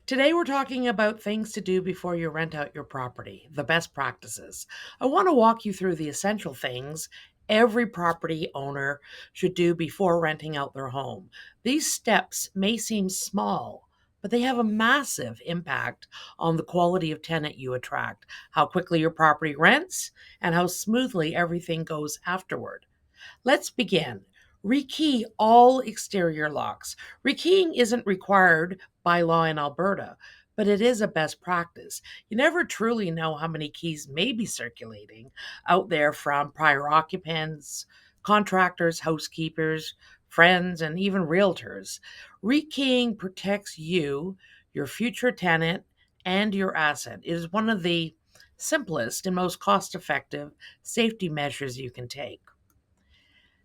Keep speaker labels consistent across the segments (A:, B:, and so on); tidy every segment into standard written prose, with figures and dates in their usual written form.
A: Today, we're talking about things to do before you rent out your property, the best practices. I want to walk you through the essential things every property owner should do before renting out their home. These steps may seem small, but they have a massive impact on the quality of tenant you attract, how quickly your property rents, and how smoothly everything goes afterward. Let's begin. Rekey all exterior locks. Rekeying isn't required by law in Alberta, but it is a best practice. You never truly know how many keys may be circulating out there from prior occupants, contractors, housekeepers, friends, and even realtors. Rekeying protects you, your future tenant, and your asset. It is one of the simplest and most cost effective safety measures you can take.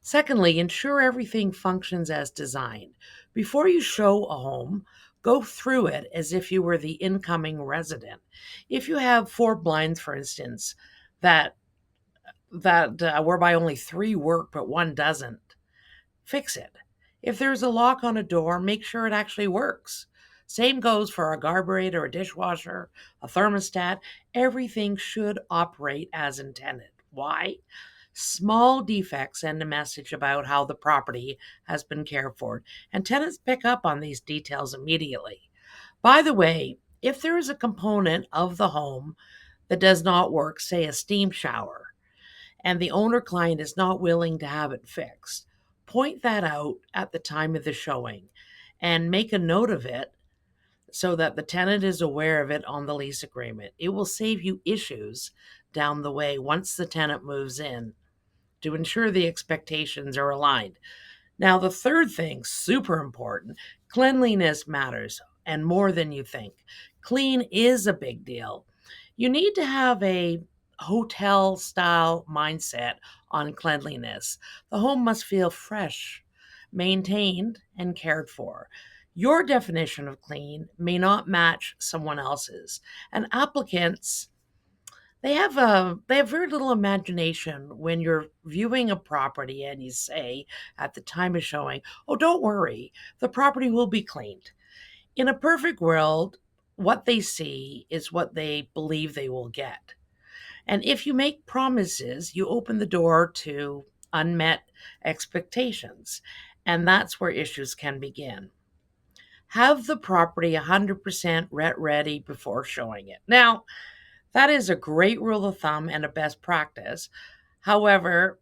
A: Secondly, ensure everything functions as designed. Before you show a home, go through it as if you were the incoming resident. If you have four blinds, for instance, that whereby only three work but one doesn't, fix it. If there's a lock on a door, make sure it actually works. Same goes for a carburetor, a dishwasher, a thermostat. Everything should operate as intended. Why? Small defects send a message about how the property has been cared for, and tenants pick up on these details immediately. By the way, if there is a component of the home that does not work, say a steam shower, and the owner client is not willing to have it fixed, point that out at the time of the showing and make a note of it so that the tenant is aware of it on the lease agreement. It will save you issues down the way once the tenant moves in to ensure the expectations are aligned. Now, the third thing, super important, cleanliness matters and more than you think. Clean is a big deal. You need to have a hotel style mindset on cleanliness. The home must feel fresh, maintained, and cared for. Your definition of clean may not match someone else's, and applicants they have very little imagination when you're viewing a property and you say at the time of showing, "Oh, don't worry, the property will be cleaned." In a perfect world, what they see is what they believe they will get. And if you make promises, you open the door to unmet expectations, and that's where issues can begin. Have the property 100% rent ready before showing it. Now, that is a great rule of thumb and a best practice. However,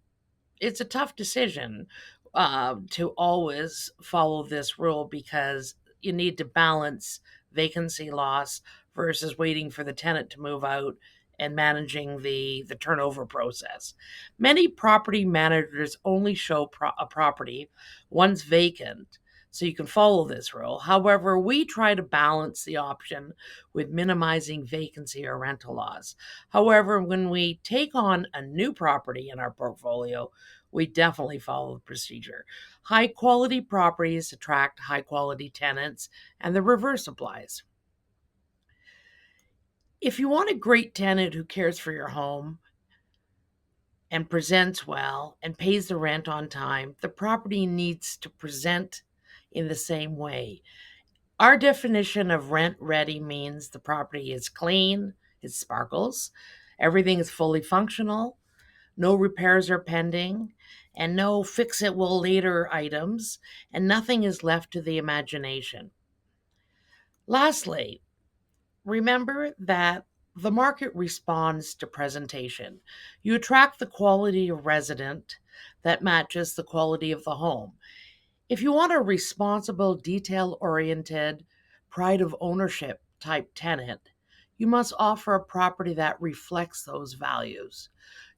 A: it's a tough decision to always follow this rule because you need to balance vacancy loss versus waiting for the tenant to move out and managing the turnover process. Many property managers only show a property once vacant, so you can follow this rule. However, we try to balance the option with minimizing vacancy or rental loss. However, when we take on a new property in our portfolio, we definitely follow the procedure. High quality properties attract high quality tenants, and the reverse applies. If you want a great tenant who cares for your home and presents well and pays the rent on time, the property needs to present in the same way. Our definition of rent ready means the property is clean, it sparkles, everything is fully functional, no repairs are pending, and no fix it will later items, and nothing is left to the imagination. Lastly, remember that the market responds to presentation. You attract the quality of resident that matches the quality of the home. If you want a responsible, detail oriented, pride of ownership type tenant, you must offer a property that reflects those values.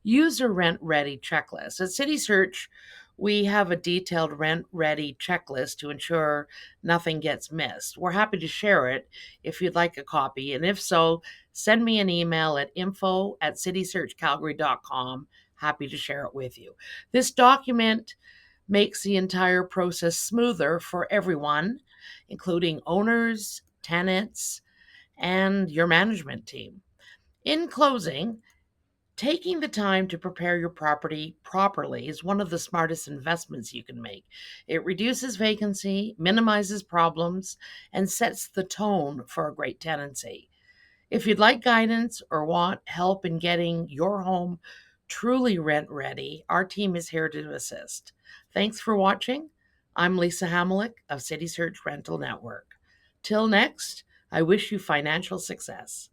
A: Use a rent ready checklist. At Citysearch, we have a detailed rent ready checklist to ensure nothing gets missed. We're happy to share it if you'd like a copy. And if so, send me an email at info@citysearchcalgary.com. Happy to share it with you. This document makes the entire process smoother for everyone, including owners, tenants, and your management team. In closing, Taking the time to prepare your property properly is one of the smartest investments you can make. It reduces vacancy, minimizes problems, and sets the tone for a great tenancy. If you'd like guidance or want help in getting your home truly rent ready, our team is here to assist. Thanks for watching. I'm Lisa Hamelick of Citysearch Rental Network. Till next, I wish you financial success.